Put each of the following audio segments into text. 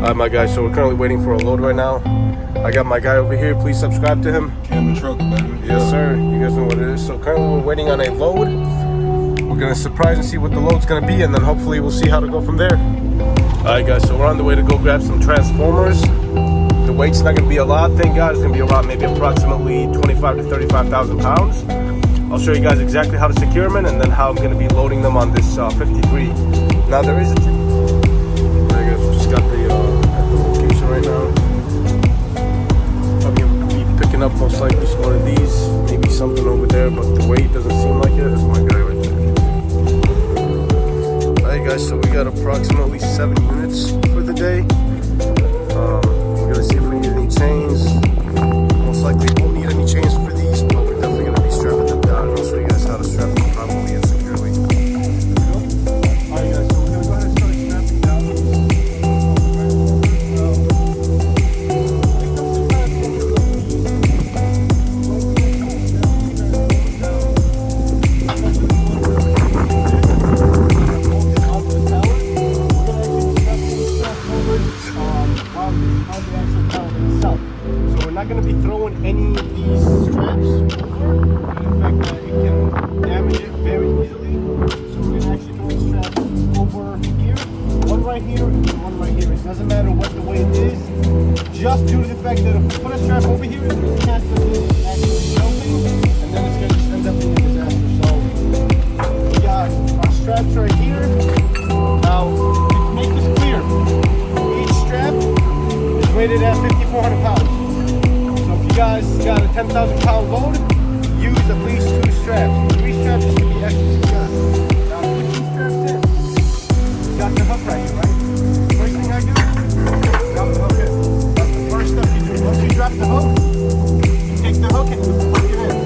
Alright, my guys, so we're currently waiting for a load right now. I got my guy over here. Please subscribe to him. Camera truck, baby. Yes, sir. You guys know what it is. So currently we're waiting on a load. We're gonna surprise and see what the load's gonna be, and then hopefully we'll see how to go from there. Alright, guys, so we're on the way to go grab some transformers. The weight's not gonna be a lot. Thank God it's gonna be around maybe approximately 25 to 35,000 pounds. I'll show you guys exactly how to secure them and then how I'm gonna be loading them on this 53. Now there is a... Alright, guys, we just got at the location right now. Probably gonna be picking up most likely one of these, maybe something over there, but the weight doesn't seem like it. That's my guy right there. Alright, guys, so we got approximately 7 units for the day. We're gonna see if we need any chains. Most likely won't need any chains for these, but we're definitely gonna be strapping them down. I'll show you guys how to strap them properly and securely. Alright, guys, so we're gonna go ahead and start strapping down. Not going to be throwing any of these straps over. In fact, it can damage it very easily. So we're going to actually throw the straps over here, one right here, and one right here. It doesn't matter what the weight is, just due to the fact that if we put a strap over here, there's a chance that this actually melting, and then it's going to just end up being a disaster. So we got our straps right here. Now, to make this clear, each strap is rated at 5,400 pounds. You guys got a 10,000 pound load, use at least 2 straps. 3 straps just to be extra secure. Now put these straps in. You got the hook right here, right? First thing I do, drop the hook in. That's the first step you do. Once you drop the hook, you take the hook and you plug it in.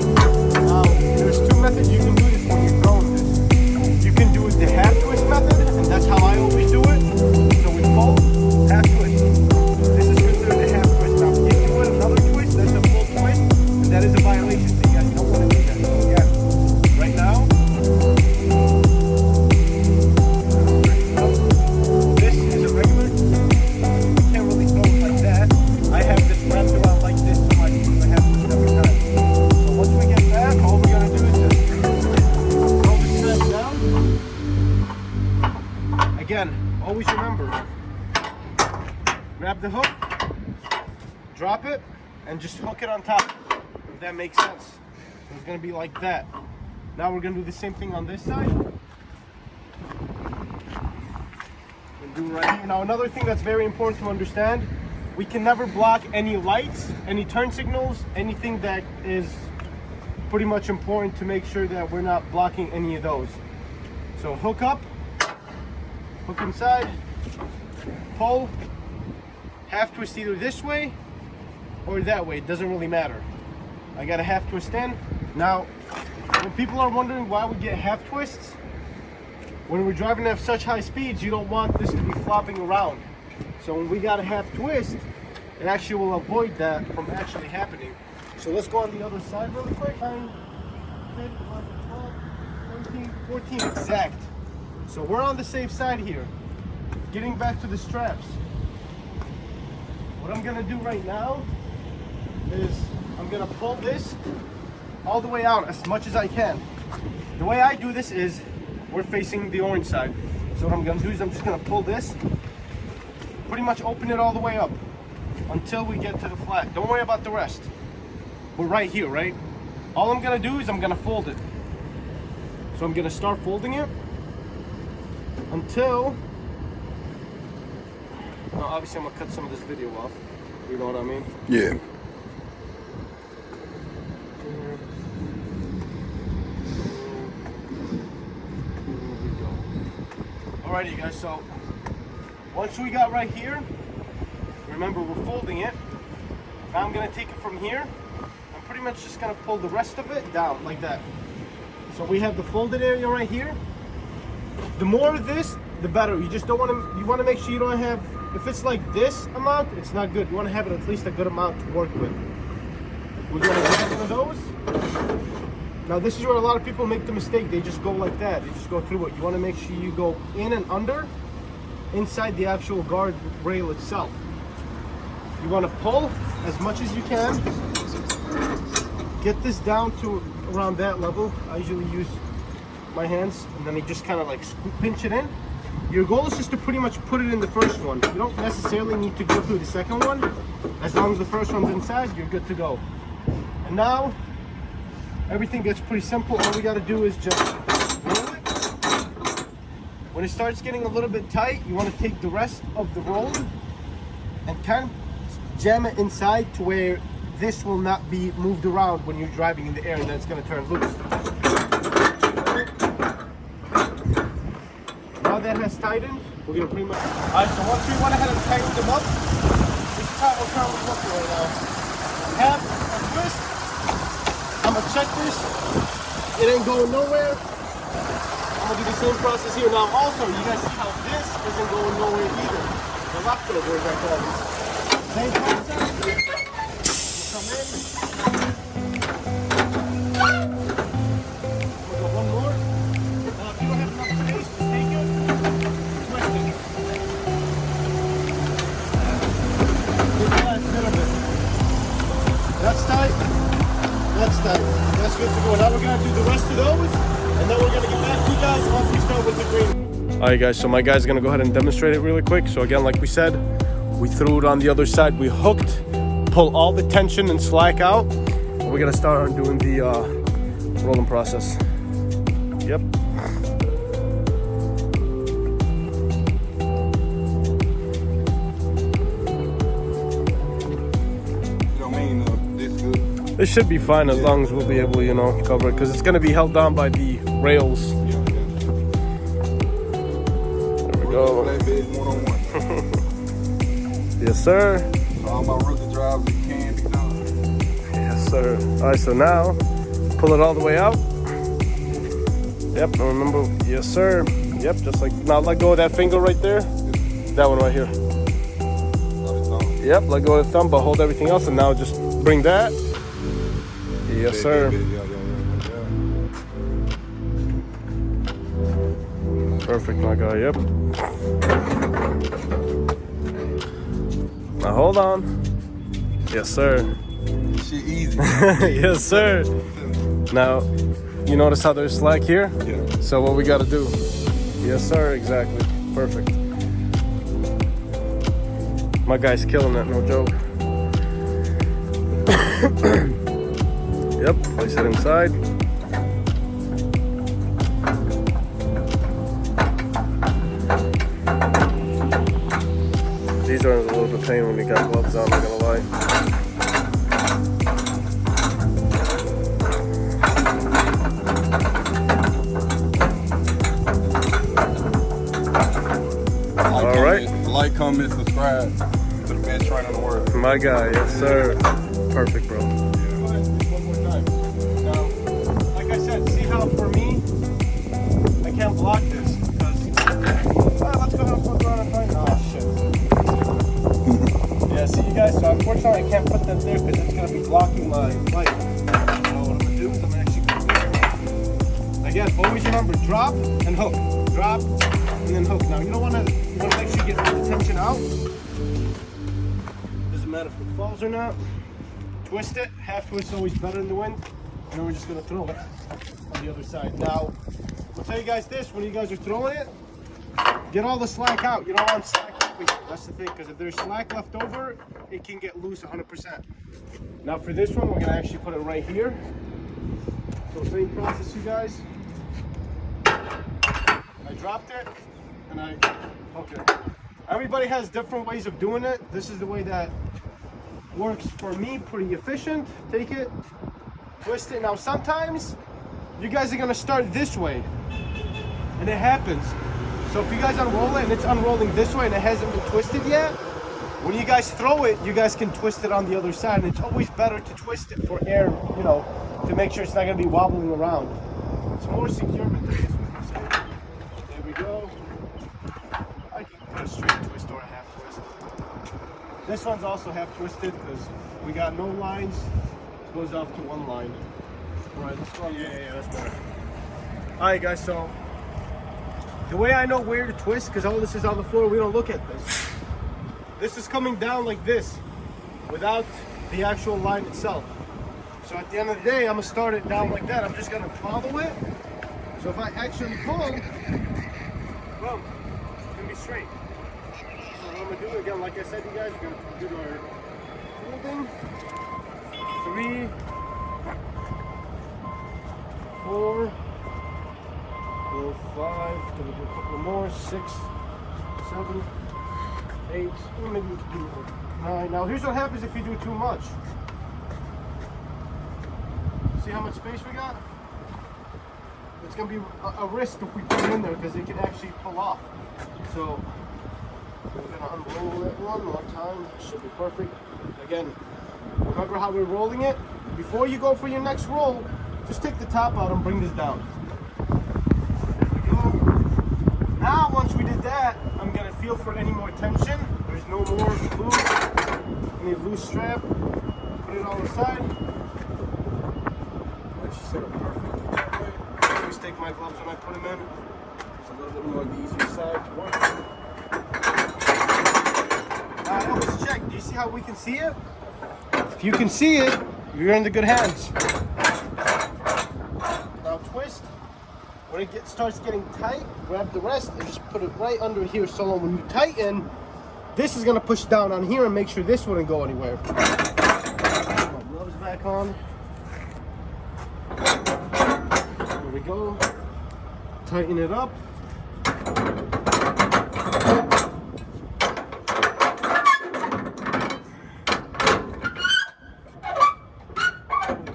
Now there's 2 methods you can do this when you're throwing this. You can do it the half twist method, and that's how I always do it. So we pull, half twist. This is considered the half twist. Now if you do it another twist, that's a full twist, and that is a violation, so you guys don't want to do that. So again, right now, this is a regular, you can't really throw it like that. I have this wrapped around like this, so I can do the half twist every time. So once we get back, all we're going to do is just throw the strap down. Again, always remember, grab the hook, drop it, and just hook it on top, if that makes sense. So it's going to be like that. Now we're going to do the same thing on this side. And do right here. Now another thing that's very important to understand, we can never block any lights, any turn signals, anything that is pretty much important to make sure that we're not blocking any of those. So hook up, hook inside, pull, half twist either this way or that way, it doesn't really matter. I got a half twist in. Now, when people are wondering why we get half twists, when we're driving at such high speeds, you don't want this to be flopping around. So when we got a half twist, it actually will avoid that from actually happening. So let's go on the other side really quick. 9, 10, 11, 12, 13, 14, exact. So we're on the safe side here. Getting back to the straps. What I'm gonna do right now is I'm gonna pull this all the way out as much as I can. The way I do this is we're facing the orange side. So what I'm gonna do is I'm just gonna pull this, pretty much open it all the way up until we get to the flat. Don't worry about the rest. We're right here, right? All I'm gonna do is I'm gonna fold it. So I'm gonna start folding it until, now obviously I'm gonna cut some of this video off. You know what I mean? Yeah. Alrighty guys, so once we got right here, remember we're folding it. Now I'm gonna take it from here. I'm pretty much just gonna pull the rest of it down like that. So we have the folded area right here. The more of this, the better. You just don't want to, you want to make sure you don't have, if it's like this amount, it's not good. You want to have it at least a good amount to work with. We're going to grab one of those. Now this is where a lot of people make the mistake. They just go like that. They just go through it. You want to make sure you go in and under inside the actual guard rail itself. You want to pull as much as you can. Get this down to around that level. I usually use my hands, and then you just kind of like pinch it in. Your goal is just to pretty much put it in the first one. You don't necessarily need to go through the second one. As long as the first one's inside, you're good to go. And now everything gets pretty simple. All we got to do is just roll it. When it starts getting a little bit tight, you want to take the rest of the roll and kind of jam it inside to where this will not be moved around when you're driving in the air, and then it's going to turn loose. Now that has tightened, we're going to pretty much... Alright, so once we went ahead and tightened them up, this is how we're currently looking right now. Half a twist. I'm going to check this. It ain't going nowhere. I'm going to do the same process here. Now also, you guys see how this isn't going nowhere either. The leftovers, I call this. Same process. Come in. We'll go one more. Now, if you don't have enough space, just take it, twist it. Get the last bit of it. That's tight. That's tight. That's good to go. Now we're going to do the rest of those, and then we're going to get back to you guys once we start with the green. Alright guys, so my guy's going to go ahead and demonstrate it really quick. So again, like we said, we threw it on the other side, we hooked, pull all the tension and slack out, and we're gonna start on doing the rolling process. Yep. You don't mean this good? This should be fine as long as we'll be able to, you know, cover it, because it's gonna be held down by the rails. There we go. FLATBED 101. Yes, sir. So all my rookie drives, it can be done. Yes, sir. All right, so now pull it all the way out. Yep, and remember, yes, sir. Yep, just like, now let go of that finger right there. That one right here. Yep, let go of the thumb, but hold everything else, and now just bring that. Yes, sir. Perfect, my guy, yep. Now hold on. Yes, sir. Shit easy. Yes, sir. Now, you notice how there's slack here? Yeah. So what we gotta do? Yes, sir, exactly. Perfect. My guy's killing that, no joke. Yep, place it inside. These are a little bit pain when you got gloves on, I'm not gonna lie. Like, comment, subscribe to the best trainer in the world. My guy, yes sir. Perfect, bro. One more time. Now, like I said, see how for me, I can't block this because let's go ahead and put around and find. Oh shit. Yeah, see you guys. So unfortunately, I can't put that there because it's gonna be blocking my light. So what I'm gonna do is I'm actually gonna again, always remember drop and hook, drop and then hook. Now you don't want to. You want to make sure you get all the tension out. Doesn't matter if it falls or not. Twist it. Half twist is always better in the wind. And then we're just going to throw it on the other side. Now, I'll tell you guys this. When you guys are throwing it, get all the slack out. You don't want slack. That's the thing. Because if there's slack left over, it can get loose 100%. Now for this one, we're going to actually put it right here. So same process, you guys. I dropped it. And I hook it. Everybody has different ways of doing it. This is the way that works for me, pretty efficient. Take it, twist it. Now sometimes you guys are gonna start this way and it happens. So if you guys unroll it and it's unrolling this way and it hasn't been twisted yet, when you guys throw it, you guys can twist it on the other side. And it's always better to twist it for air, you know, to make sure it's not gonna be wobbling around. It's more secure material. There we go. I can put a straight twist or a half twist. This one's also half twisted because we got no lines. It goes off to one line. All right, let's go. Yeah, that's better. All right, guys. So The way I know where to twist, because all this is on the floor, we don't look at this. This is coming down like this, without the actual line itself. So at the end of the day, I'm gonna start it down like that. I'm just gonna follow it. So if I actually pull, boom, it's gonna be straight. So what I'm gonna do again, like I said, you guys, we're gonna do our folding. 3, 4, 5, gonna do a couple more, 6, 7, 8, maybe we can do 9. Now here's what happens if you do too much. See how much space we got? It's gonna be a risk if we put it in there because it can actually pull off. So we're gonna unroll it one more time. Should be perfect. Again, remember how we're rolling it? Before you go for your next roll, just take the top out and bring this down. There we go. Now once we did that, I'm gonna feel for any more tension. There's no more loose, any loose strap. Put it on the side. Let's set it perfect that way. I always take my gloves when I put them in. It's a little bit more the easier side to work. Now I always check. Do you see how we can see it? If you can see it, you're in the good hands. Now twist. When it starts getting tight, grab the rest and just put it right under here. So when you tighten, this is gonna push down on here and make sure this wouldn't go anywhere. Put my gloves back on. There we go. Tighten it up.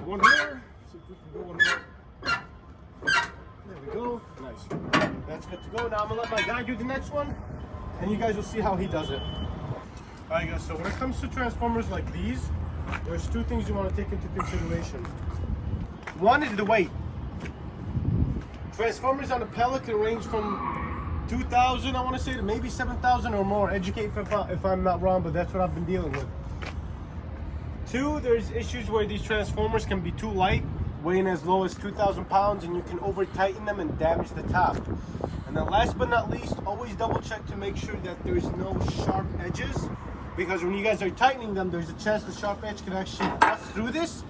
One here. See if we can go one more. There we go. Nice. That's good to go. Now I'm gonna let my guy do the next one, and you guys will see how he does it. Alright guys, so when it comes to transformers like these, there's 2 things you want to take into consideration. One is the weight. Transformers on a pellet can range from 2,000, I want to say, to maybe 7,000 or more. Educate if I'm not wrong, but that's what I've been dealing with. 2, there's issues where these transformers can be too light, weighing as low as 2,000 pounds, and you can over tighten them and damage the top. And then last but not least, always double check to make sure that there's no sharp edges, because when you guys are tightening them, there's a chance the sharp edge can actually bust through this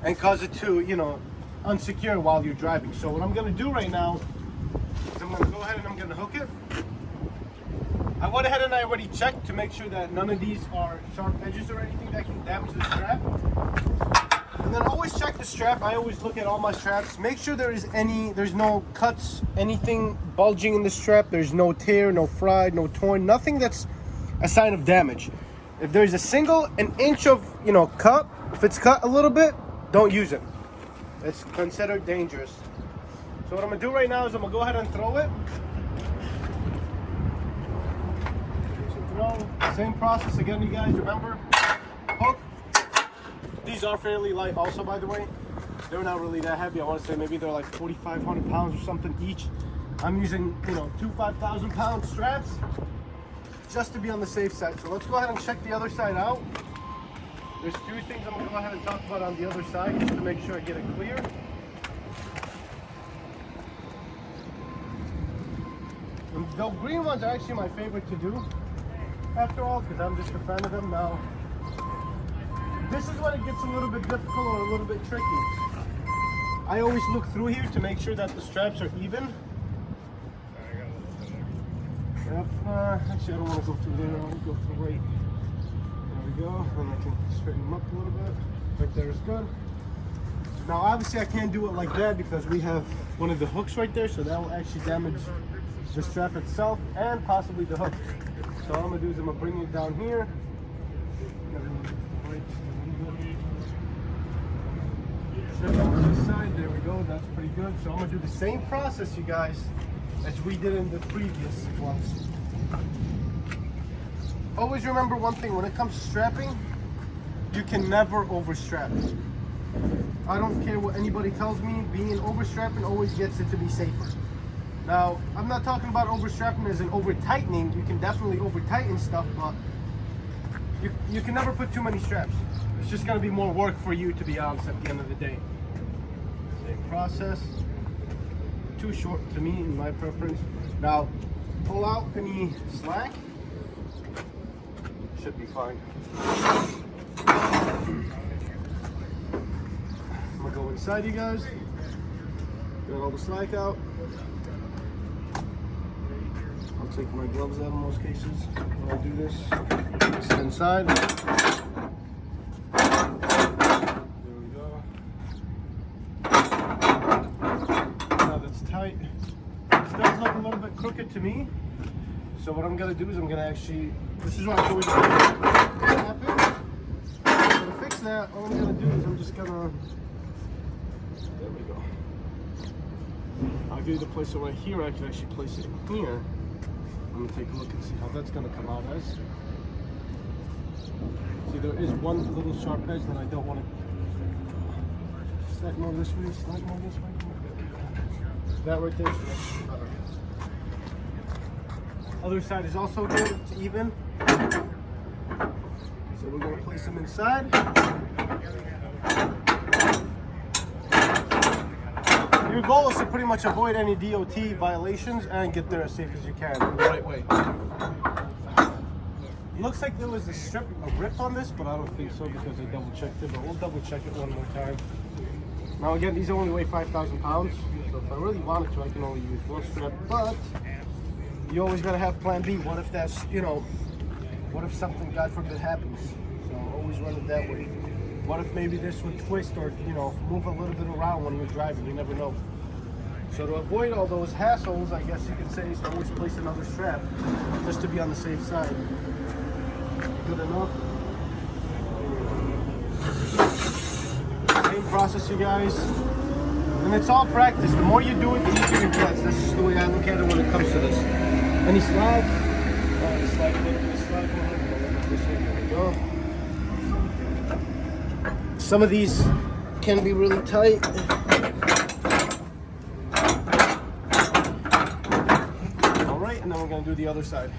and cause it to, you know, unsecure while you're driving. So what I'm gonna do right now is I'm gonna go ahead and I'm gonna hook it. I went ahead and I already checked to make sure that none of these are sharp edges or anything that can damage the strap. And then always check the strap. I always look at all my straps. Make sure there's no cuts, anything bulging in the strap. There's no tear, no fry, no torn, nothing that's a sign of damage. If there's an inch of, you know, cut, if it's cut a little bit, don't use it. It's considered dangerous. So what I'm gonna do right now is I'm gonna go ahead and throw it. Same process again, you guys. Remember, hook. These are fairly light, also, by the way. They're not really that heavy. I want to say maybe they're like 4,500 pounds or something each. I'm using, you know, 2 5,000-pound straps just to be on the safe side. So let's go ahead and check the other side out. There's 2 things I'm gonna go ahead and talk about on the other side just to make sure I get it clear. And the green ones are actually my favorite to do, after all, because I'm just a fan of them. Now, this is when it gets a little bit difficult or a little bit tricky. I always look through here to make sure that the straps are even. Yep, actually I don't want to go through there, I want to go through right. There we go, and I can straighten them up a little bit. Right there is good. Now obviously I can't do it like that because we have one of the hooks right there, so that will actually damage the strap itself and possibly the hook. So all I'm going to do is I'm going to bring it down here. On this side, there we go, that's pretty good. So I'm going to do the same process, you guys, as we did in the previous ones. Always remember one thing, when it comes to strapping, you can never overstrap. I don't care what anybody tells me, being overstrapping always gets it to be safer. Now, I'm not talking about overstrapping as in over-tightening. You can definitely over-tighten stuff, but you can never put too many straps. It's just gonna be more work for you, to be honest, at the end of the day. Same process. Too short to me, in my preference. Now, pull out any slack. Should be fine. I'm gonna go inside, you guys. Get all the slack out. I'll take my gloves out in most cases when I do this. Place it inside. There we go. Now that's tight. This does look a little bit crooked to me. So what I'm gonna do is I'm gonna actually, this is what I always happen. So to fix that, all I'm gonna do is I'm just gonna, there we go. I'll give you the place right here. I can actually place it here. I'm gonna take a look and see how that's gonna come out as. See, there is one little sharp edge that I don't want to. Slight more this way, slight more this way. That right there. So that's better. Other side is also good. It's even. So we're gonna place them inside. Your goal is to pretty much avoid any DOT violations and get there as safe as you can the right way. Looks like there was a rip on this, but I don't think so because I double checked it, but we'll double check it one more time. Now again, these only weigh 5,000 pounds, so if I really wanted to, I can only use one strap, but you always gotta have plan B. What if that's, you know, what if something, God forbid, happens? So always run it that way. What if maybe this would twist or, you know, move a little bit around when you're driving? You never know. So to avoid all those hassles, I guess you could say, is always place another strap just to be on the safe side. Good enough. Same process, you guys. And it's all practice. The more you do it, the easier it gets. That's just the way I look at it when it comes to this. Any slack? Slack, there we go. Some of these can be really tight. All right, and then we're gonna do the other side.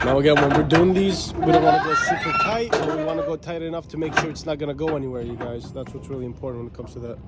Now again, when we're doing these, we don't want to go super tight, but we want to go tight enough to make sure it's not gonna go anywhere, you guys. That's what's really important when it comes to that.